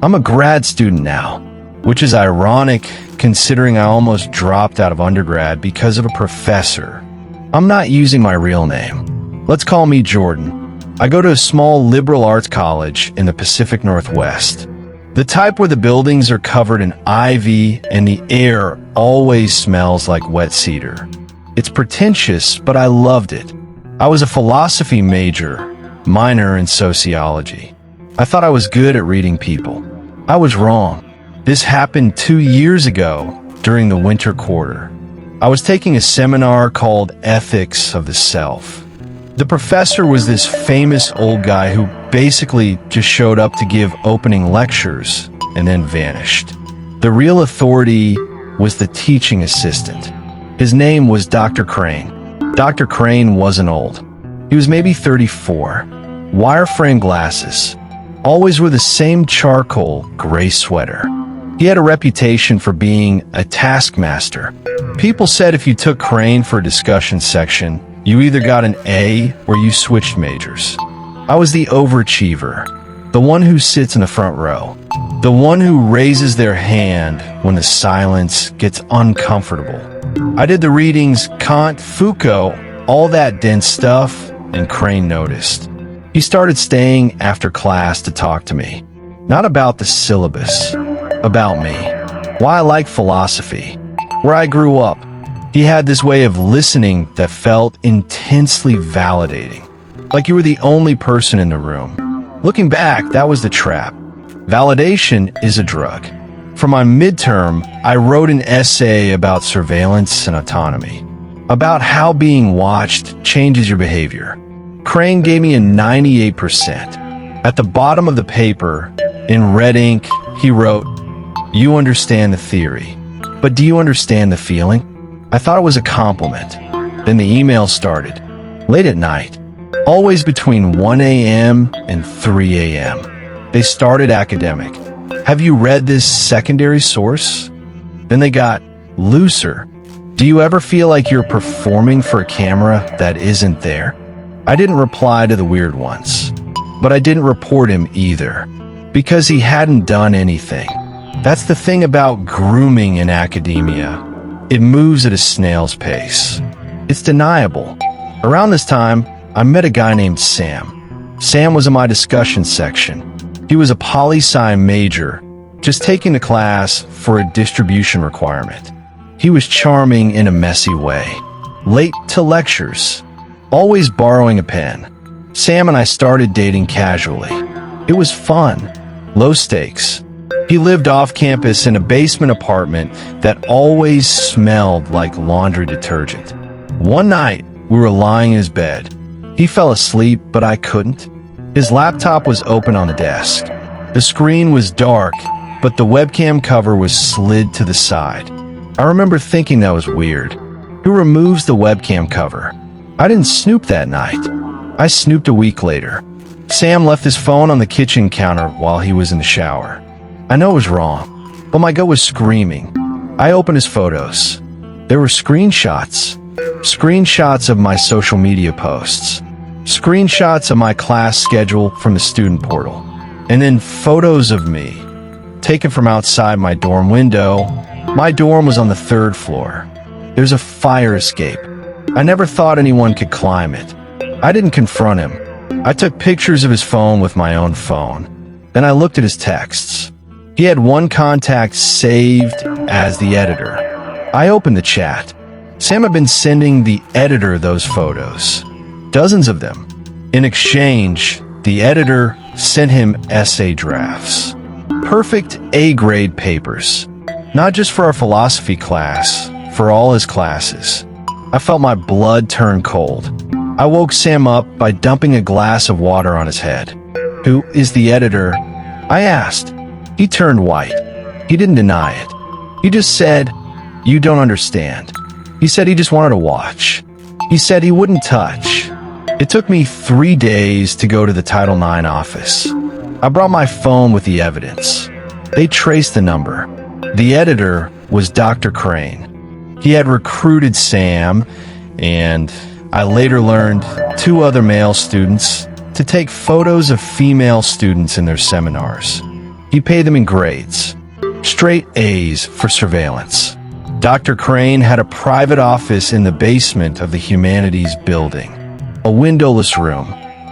I'm a grad student now, which is ironic considering I almost dropped out of undergrad because of a professor. I'm not using my real name. Let's call me Jordan. I go to a small liberal arts college in the Pacific Northwest. The type where the buildings are covered in ivy and the air always smells like wet cedar. It's pretentious, but I loved it. I was a philosophy major, minor in sociology. I thought I was good at reading people. I was wrong. This happened 2 years ago during the winter quarter. I was taking a seminar called Ethics of the Self. The professor was this famous old guy who basically just showed up to give opening lectures and then vanished. The real authority was the teaching assistant. His name was Dr. Crane. Dr. Crane wasn't old. He was maybe 34. Wireframe glasses. Always wore the same charcoal gray sweater. He had a reputation for being a taskmaster. People said if you took Crane for a discussion section, you either got an A or you switched majors. I was the overachiever, the one who sits in the front row, the one who raises their hand when the silence gets uncomfortable. I did the readings, Kant, Foucault, all that dense stuff, and Crane noticed. He started staying after class to talk to me. Not about the syllabus, about me, why I like philosophy, where I grew up. He had this way of listening that felt intensely validating, like you were the only person in the room. Looking back, that was the trap. Validation is a drug. For my midterm, I wrote an essay about surveillance and autonomy, about how being watched changes your behavior. Crane gave me a 98%. At the bottom of the paper, in red ink, he wrote, "You understand the theory, but do you understand the feeling?" I thought it was a compliment. Then the email started. Late at night, always between 1 a.m. and 3 a.m. They started academic. "Have you read this secondary source?" Then they got looser. "Do you ever feel like you're performing for a camera that isn't there?" I didn't reply to the weird ones, but I didn't report him either, because he hadn't done anything. That's the thing about grooming in academia. It moves at a snail's pace. It's deniable. Around this time, I met a guy named Sam. Sam was in my discussion section. He was a poli-sci major, just taking the class for a distribution requirement. He was charming in a messy way. Late to lectures. Always borrowing a pen. Sam and I started dating casually. It was fun. Low stakes. He lived off campus in a basement apartment that always smelled like laundry detergent. One night, we were lying in his bed. He fell asleep, but I couldn't. His laptop was open on the desk. The screen was dark, but the webcam cover was slid to the side. I remember thinking that was weird. Who removes the webcam cover? I didn't snoop that night. I snooped a week later. Sam left his phone on the kitchen counter while he was in the shower. I know it was wrong, but my gut was screaming. I opened his photos. There were screenshots. Screenshots of my social media posts. Screenshots of my class schedule from the student portal. And then photos of me, taken from outside my dorm window. My dorm was on the 3rd floor. There's a fire escape. I never thought anyone could climb it. I didn't confront him. I took pictures of his phone with my own phone. Then I looked at his texts. He had one contact saved as the editor. I opened the chat. Sam had been sending the editor those photos. Dozens of them. In exchange, the editor sent him essay drafts. Perfect A-grade papers. Not just for our philosophy class, for all his classes. I felt my blood turn cold. I woke Sam up by dumping a glass of water on his head. "Who is the editor?" I asked. He turned white. He didn't deny it. He just said, "You don't understand." He said he just wanted to watch. He said he wouldn't touch. It took me 3 days to go to the Title IX office. I brought my phone with the evidence. They traced the number. The editor was Dr. Crane. He had recruited Sam, and I later learned 2 other male students, to take photos of female students in their seminars. He paid them in grades. Straight A's for surveillance. Dr. Crane had a private office in the basement of the Humanities building. A windowless room.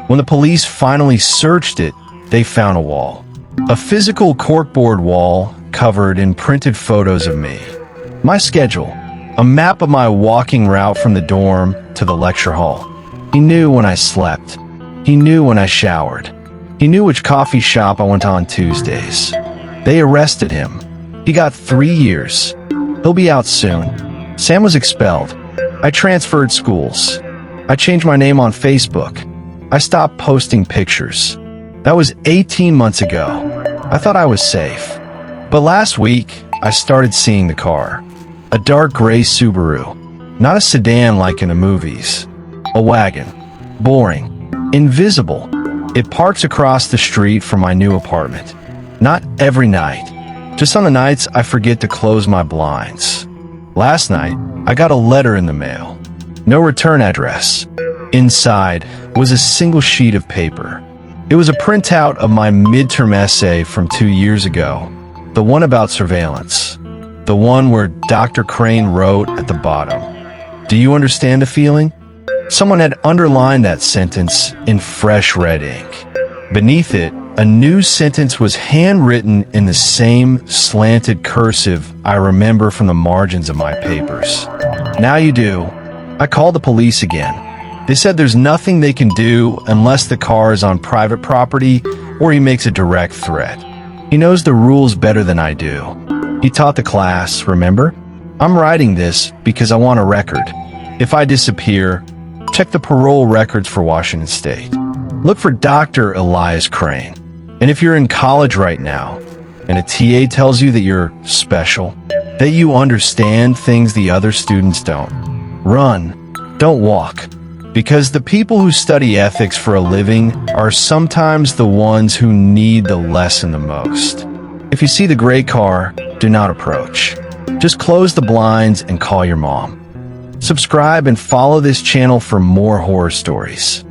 When the police finally searched it, they found a wall. A physical corkboard wall covered in printed photos of me. My schedule. A map of my walking route from the dorm to the lecture hall. He knew when I slept. He knew when I showered. He knew which coffee shop I went on Tuesdays. They arrested him. He got 3 years. He'll be out soon. Sam was expelled. I transferred schools. I changed my name on Facebook. I stopped posting pictures. That was 18 months ago. I thought I was safe. But last week, I started seeing the car. A dark gray Subaru. Not a sedan like in the movies. A wagon. Boring. Invisible. It parks across the street from my new apartment. Not every night. Just on the nights I forget to close my blinds. Last night, I got a letter in the mail. No return address. Inside was a single sheet of paper. It was a printout of my midterm essay from 2 years ago. The one about surveillance. The one where Dr. Crane wrote at the bottom. Do you understand the feeling? Someone had underlined that sentence in fresh red ink. Beneath it, a new sentence was handwritten in the same slanted cursive I remember from the margins of my papers. Now you do. I called the police again. They said there's nothing they can do unless the car is on private property or he makes a direct threat. He knows the rules better than I do. He taught the class, remember? I'm writing this because I want a record. If I disappear, check the parole records for Washington State. Look for Dr. Elias Crane. And if you're in college right now, and a TA tells you that you're special, that you understand things the other students don't, run, don't walk. Because the people who study ethics for a living are sometimes the ones who need the lesson the most. If you see the gray car, do not approach. Just close the blinds and call your mom. Subscribe and follow this channel for more horror stories.